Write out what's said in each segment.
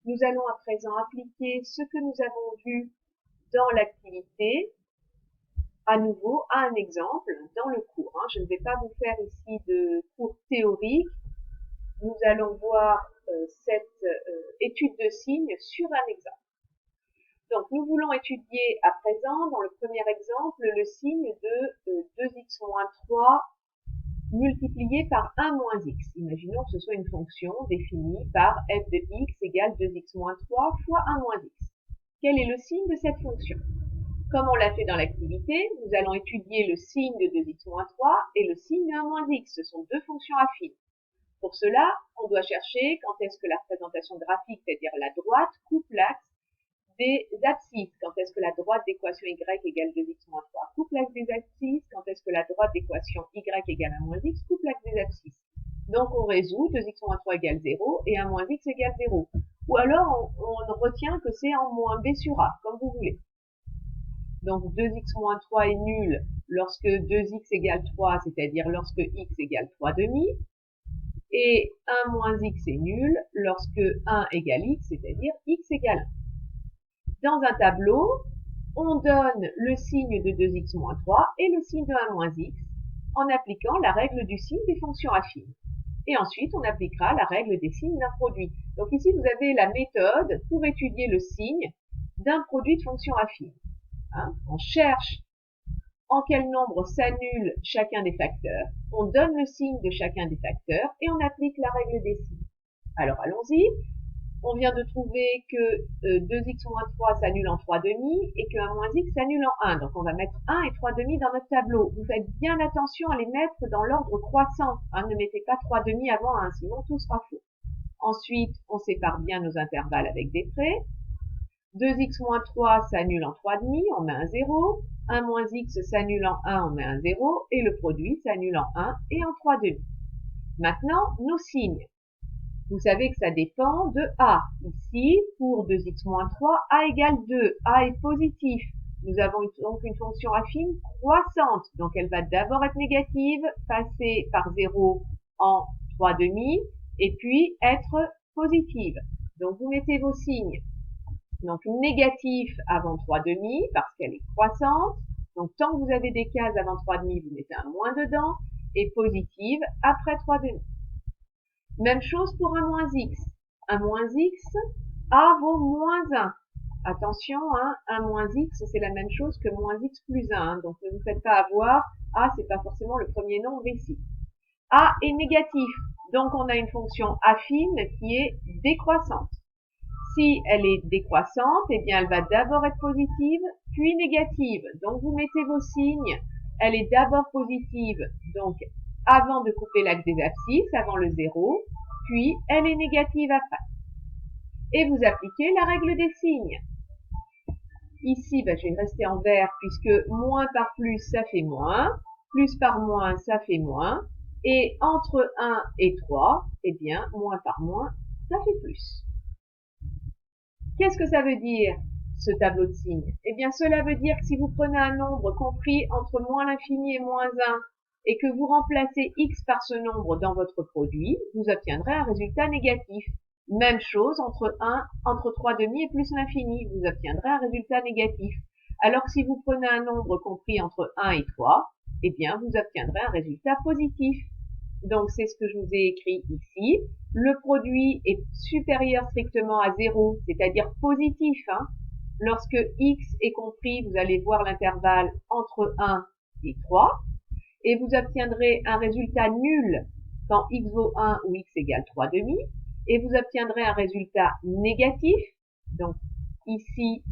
Nous allons à présent appliquer ce que nous avons vu dans l'activité, à nouveau, à un exemple dans le cours. Je ne vais pas vous faire ici de cours théorique. Nous allons voir cette étude de signes sur un exemple. Donc, nous voulons étudier à présent, dans le premier exemple, le signe de 2x-3 multiplié par 1 moins x. Imaginons que ce soit une fonction définie par f de x égale 2x-3 fois 1 moins x. Quel est le signe de cette fonction? Comme on l'a fait dans l'activité, nous allons étudier le signe de 2x-3 et le signe de 1 moins x. Ce sont deux fonctions affines. Pour cela, on doit chercher quand est-ce que la représentation graphique, c'est-à-dire la droite, coupe l'axe des abscisses. Quand est-ce que la droite d'équation y égale 2x-3 coupe l'axe des abscisses. Quand est-ce que la droite d'équation y égale 1 moins x coupe l'axe des abscisses. Donc on résout 2x-3 égale 0 et 1 moins x égale 0. Ou alors on retient que c'est en moins b sur a, comme vous voulez. Donc 2x-3 est nul lorsque 2x égale 3, c'est-à-dire lorsque x égale 3 demi. Et 1 moins x est nul lorsque 1 égale x, c'est-à-dire x égale 1. Dans un tableau, on donne le signe de 2x-3 et le signe de 1 moins x en appliquant la règle du signe des fonctions affines. Et ensuite, on appliquera la règle des signes d'un produit. Donc ici, vous avez la méthode pour étudier le signe d'un produit de fonctions affines. On cherche en quel nombre s'annule chacun des facteurs, on donne le signe de chacun des facteurs et on applique la règle des signes. Alors allons-y. On vient de trouver que 2x-3 s'annule en 3 demi et que 1 moins x s'annule en 1. Donc on va mettre 1 et 3 demi dans notre tableau. Vous faites bien attention à les mettre dans l'ordre croissant. Ne mettez pas 3 demi avant 1, sinon tout sera faux. Ensuite, on sépare bien nos intervalles avec des traits. 2x-3 s'annule en 3 demi, on met un 0. 1 moins x s'annule en 1, on met un 0. Et le produit s'annule en 1 et en 3 demi. Maintenant, nos signes. Vous savez que ça dépend de a. Ici, pour 2x-3, a égale 2. A est positif. Nous avons donc une fonction affine croissante. Donc elle va d'abord être négative, passer par 0 en 3 demi, et puis être positive. Donc vous mettez vos signes. Donc négatif avant 3 demi, parce qu'elle est croissante. Donc tant que vous avez des cases avant 3 demi, vous mettez un moins dedans, et positive après 3 demi. Même chose pour 1 moins x. 1 moins x, a vaut moins 1. Attention, 1 moins x, c'est la même chose que moins x plus 1. Donc ne vous faites pas avoir, a c'est pas forcément le premier nombre ici. A est négatif, donc on a une fonction affine qui est décroissante. Si elle est décroissante, eh bien elle va d'abord être positive, puis négative. Donc vous mettez vos signes, elle est d'abord positive, donc avant de couper l'axe des abscisses, avant le 0, puis elle est négative après. Et vous appliquez la règle des signes. Ici, je vais rester en vert puisque moins par plus, ça fait moins, plus par moins, ça fait moins, et entre 1 et 3, eh bien, moins par moins, ça fait plus. Qu'est-ce que ça veut dire, ce tableau de signes? Eh bien, cela veut dire que si vous prenez un nombre compris entre moins l'infini et moins 1, et que vous remplacez x par ce nombre dans votre produit, vous obtiendrez un résultat négatif. Même chose entre 3 demi et plus l'infini, vous obtiendrez un résultat négatif. Alors que si vous prenez un nombre compris entre 1 et 3, eh bien, vous obtiendrez un résultat positif. Donc, c'est ce que je vous ai écrit ici. Le produit est supérieur strictement à 0, c'est-à-dire positif. Lorsque x est compris, vous allez voir l'intervalle entre 1 et 3. Et vous obtiendrez un résultat nul quand x vaut 1 ou x égale 3 demi. Et vous obtiendrez un résultat négatif. Donc, ici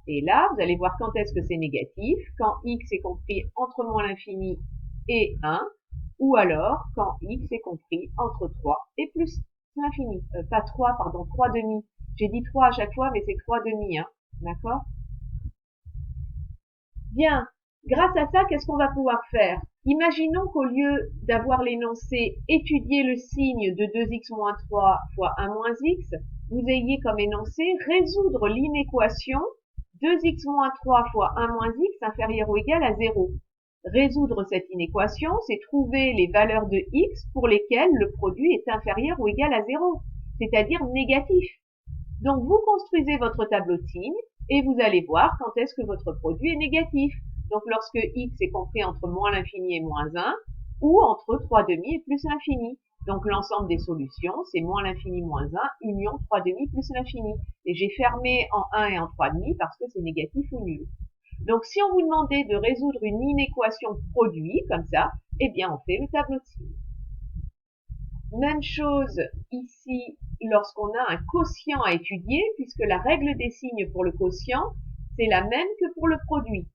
et là, vous allez voir quand est-ce que c'est négatif. Quand x est compris entre moins l'infini et 1. Ou alors quand x est compris entre 3 et plus l'infini. Pas 3, pardon, 3 demi. J'ai dit 3 à chaque fois, mais c'est 3 demi. D'accord? Bien. Grâce à ça, qu'est-ce qu'on va pouvoir faire? Imaginons qu'au lieu d'avoir l'énoncé étudier le signe de 2x-3 fois 1 moins x, vous ayez comme énoncé résoudre l'inéquation 2x-3 fois 1 moins x inférieur ou égal à 0. Résoudre cette inéquation, c'est trouver les valeurs de x pour lesquelles le produit est inférieur ou égal à 0, c'est-à-dire négatif. Donc, vous construisez votre tableau de signes et vous allez voir quand est-ce que votre produit est négatif. Donc, lorsque x est compris entre moins l'infini et moins 1, ou entre 3/2 et plus l'infini. Donc, l'ensemble des solutions, c'est moins l'infini moins 1, union 3/2 plus l'infini. Et j'ai fermé en 1 et en 3/2 parce que c'est négatif ou nul. Donc, si on vous demandait de résoudre une inéquation produit, comme ça, eh bien, on fait le tableau de signes. Même chose ici, lorsqu'on a un quotient à étudier, puisque la règle des signes pour le quotient, c'est la même que pour le produit.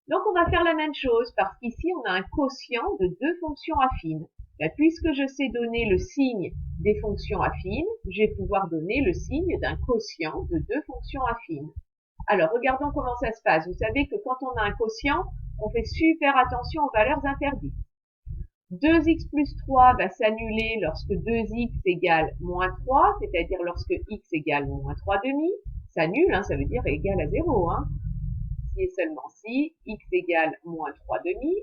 Donc, on va faire la même chose, parce qu'ici, on a un quotient de deux fonctions affines. Là, puisque je sais donner le signe des fonctions affines, je vais pouvoir donner le signe d'un quotient de deux fonctions affines. Alors, regardons comment ça se passe. Vous savez que quand on a un quotient, on fait super attention aux valeurs interdites. 2x plus 3 va s'annuler lorsque 2x égale moins 3, c'est-à-dire lorsque x égale moins 3/2. S'annule, hein, ça veut dire égal à 0. Hein. Si et seulement si, x égale moins 3/2.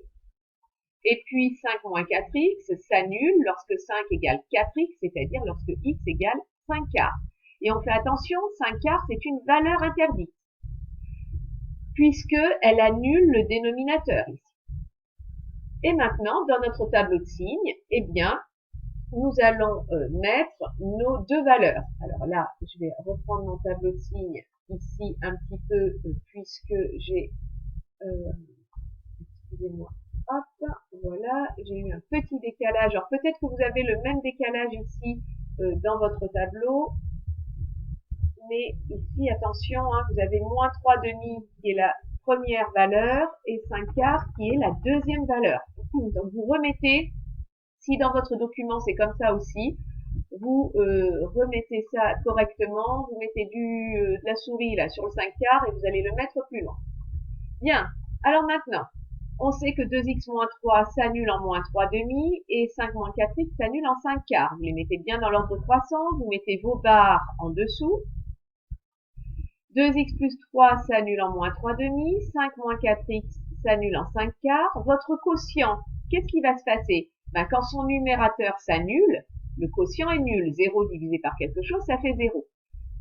Et puis 5 moins 4x s'annule lorsque 5 égale 4x, c'est-à-dire lorsque x égale 5 quarts. Et on fait attention, 5 quarts, c'est une valeur interdite, puisqu'elle annule le dénominateur ici. Et maintenant, dans notre tableau de signes, eh bien, nous allons mettre nos deux valeurs. Alors là, je vais reprendre mon tableau de signes ici un petit peu, puisque j'ai... excusez-moi. Hop, voilà, j'ai eu un petit décalage. Alors peut-être que vous avez le même décalage ici dans votre tableau. Mais ici, attention, hein, vous avez moins 3/2 qui est la première valeur et 5 quarts qui est la deuxième valeur. Donc vous remettez, si dans votre document c'est comme ça aussi, vous remettez ça correctement, vous mettez de la souris là sur le 5 quarts et vous allez le mettre plus loin. Bien, alors maintenant, on sait que 2x moins 3 s'annule en moins 3/2 et 5 moins 4x s'annule en 5 quarts. Vous les mettez bien dans l'ordre croissant, vous mettez vos barres en dessous. 2x plus 3 s'annule en moins 3/2, 5 moins 4x s'annule en 5 quarts. Votre quotient, qu'est-ce qui va se passer? Ben, quand son numérateur s'annule, le quotient est nul. 0 divisé par quelque chose, ça fait 0.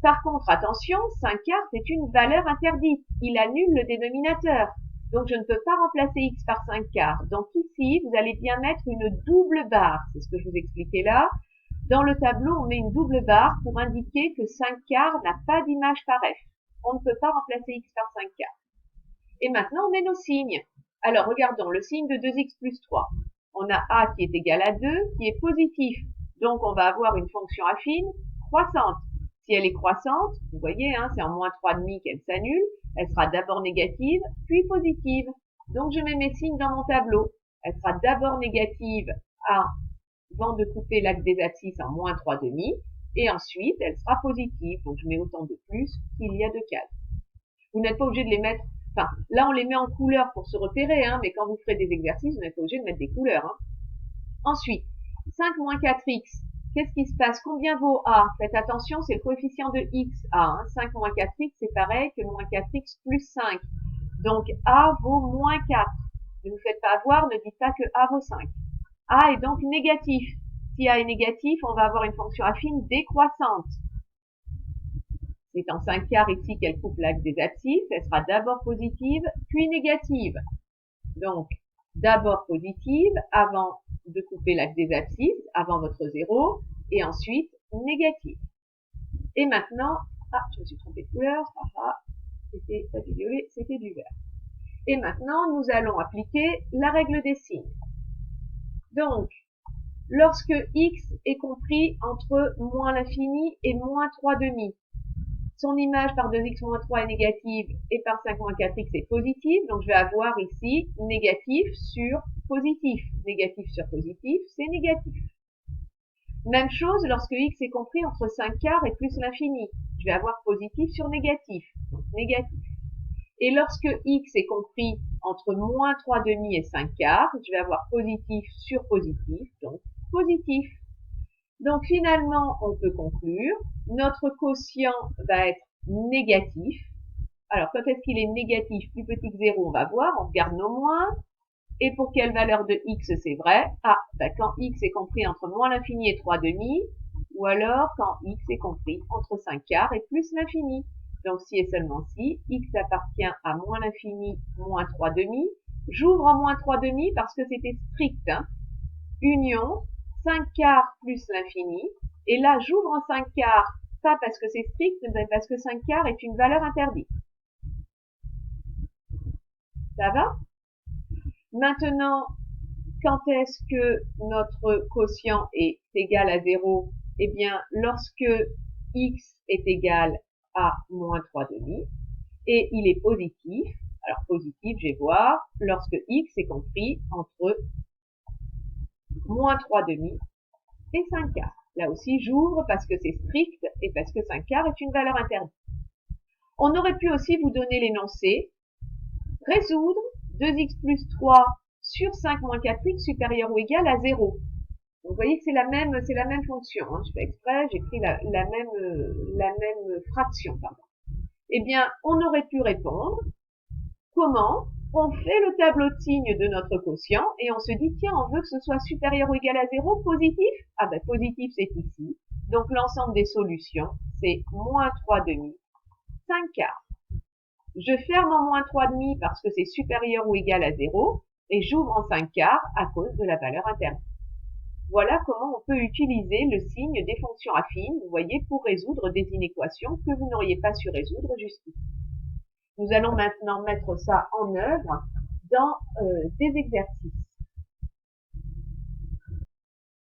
Par contre, attention, 5 quarts, c'est une valeur interdite. Il annule le dénominateur. Donc, je ne peux pas remplacer x par 5 quarts. Donc, ici, vous allez bien mettre une double barre. C'est ce que je vous expliquais là. Dans le tableau, on met une double barre pour indiquer que 5 quarts n'a pas d'image par f. On ne peut pas remplacer x par 5 quarts. Et maintenant, on met nos signes. Alors, regardons le signe de 2x plus 3. On a a qui est égal à 2, qui est positif. Donc, on va avoir une fonction affine croissante. Si elle est croissante, vous voyez, hein, c'est en moins 3/2 qu'elle s'annule. Elle sera d'abord négative, puis positive. Donc, je mets mes signes dans mon tableau. Elle sera d'abord négative avant de couper l'axe des abscisses en moins 3/2. Et ensuite, elle sera positive. Donc, je mets autant de plus qu'il y a de cases. Vous n'êtes pas obligé de les mettre... Enfin, là, on les met en couleur pour se repérer, hein, mais quand vous ferez des exercices, vous n'êtes pas obligé de mettre des couleurs. Hein. Ensuite, 5 moins 4x. Qu'est-ce qui se passe? Combien vaut a? Faites attention, c'est le coefficient de x, a. Hein. 5 moins 4x, c'est pareil que moins 4x plus 5. Donc, a vaut moins 4. Ne vous faites pas avoir, ne dites pas que a vaut 5. A est donc négatif. Si a est négatif, on va avoir une fonction affine décroissante. C'est en 5 quarts ici qu'elle coupe l'axe des abscisses. Elle sera d'abord positive, puis négative. Donc, d'abord positive avant de couper l'axe des abscisses, avant votre 0, et ensuite négative. Et maintenant, je me suis trompée de couleur, c'était pas du violet, c'était du vert. Et maintenant, nous allons appliquer la règle des signes. Donc, lorsque x est compris entre moins l'infini et moins 3/2, son image par 2x moins 3 est négative et par 5 moins 4x est positive. Donc, je vais avoir ici négatif sur positif. Négatif sur positif, c'est négatif. Même chose lorsque x est compris entre 5 quarts et plus l'infini. Je vais avoir positif sur négatif. Donc, négatif. Et lorsque x est compris entre moins 3/2 et 5 quarts, je vais avoir positif sur positif. Donc, positif. Donc finalement, on peut conclure, notre quotient va être négatif. Alors quand est-ce qu'il est négatif, plus petit que 0, on va voir, on regarde nos moins. Et pour quelle valeur de x c'est vrai? Quand x est compris entre moins l'infini et 3/2, ou alors quand x est compris entre 5 quarts et plus l'infini. Donc si et seulement si x appartient à moins l'infini, moins 3 demi, j'ouvre en moins 3 demi parce que c'était strict, hein. Union, 5 quarts plus l'infini, et là j'ouvre en 5 quarts, pas parce que c'est strict, mais parce que 5 quarts est une valeur interdite. Ça va? Maintenant, quand est-ce que notre quotient est égal à 0? Eh bien, lorsque x est égal à moins 3 demi, et il est positif. Alors positif, je vais voir, lorsque x est compris entre moins 3 demi et 5 quarts. Là aussi, j'ouvre parce que c'est strict et parce que 5 quarts est une valeur interdite. On aurait pu aussi vous donner l'énoncé, résoudre 2x plus 3 sur 5 moins 4x supérieur ou égal à 0. Donc, vous voyez que c'est la même fonction, hein. Je fais exprès, j'ai pris la même fraction, pardon. Eh bien, on aurait pu répondre, comment? On fait le tableau de signes de notre quotient et on se dit, tiens, on veut que ce soit supérieur ou égal à 0, positif? Ah ben, positif, c'est ici. Donc, l'ensemble des solutions, c'est moins 3 demi, 5 quarts. Je ferme en moins 3 demi parce que c'est supérieur ou égal à 0 et j'ouvre en 5 quarts à cause de la valeur interne. Voilà comment on peut utiliser le signe des fonctions affines, vous voyez, pour résoudre des inéquations que vous n'auriez pas su résoudre jusqu'ici. Nous allons maintenant mettre ça en œuvre dans des exercices.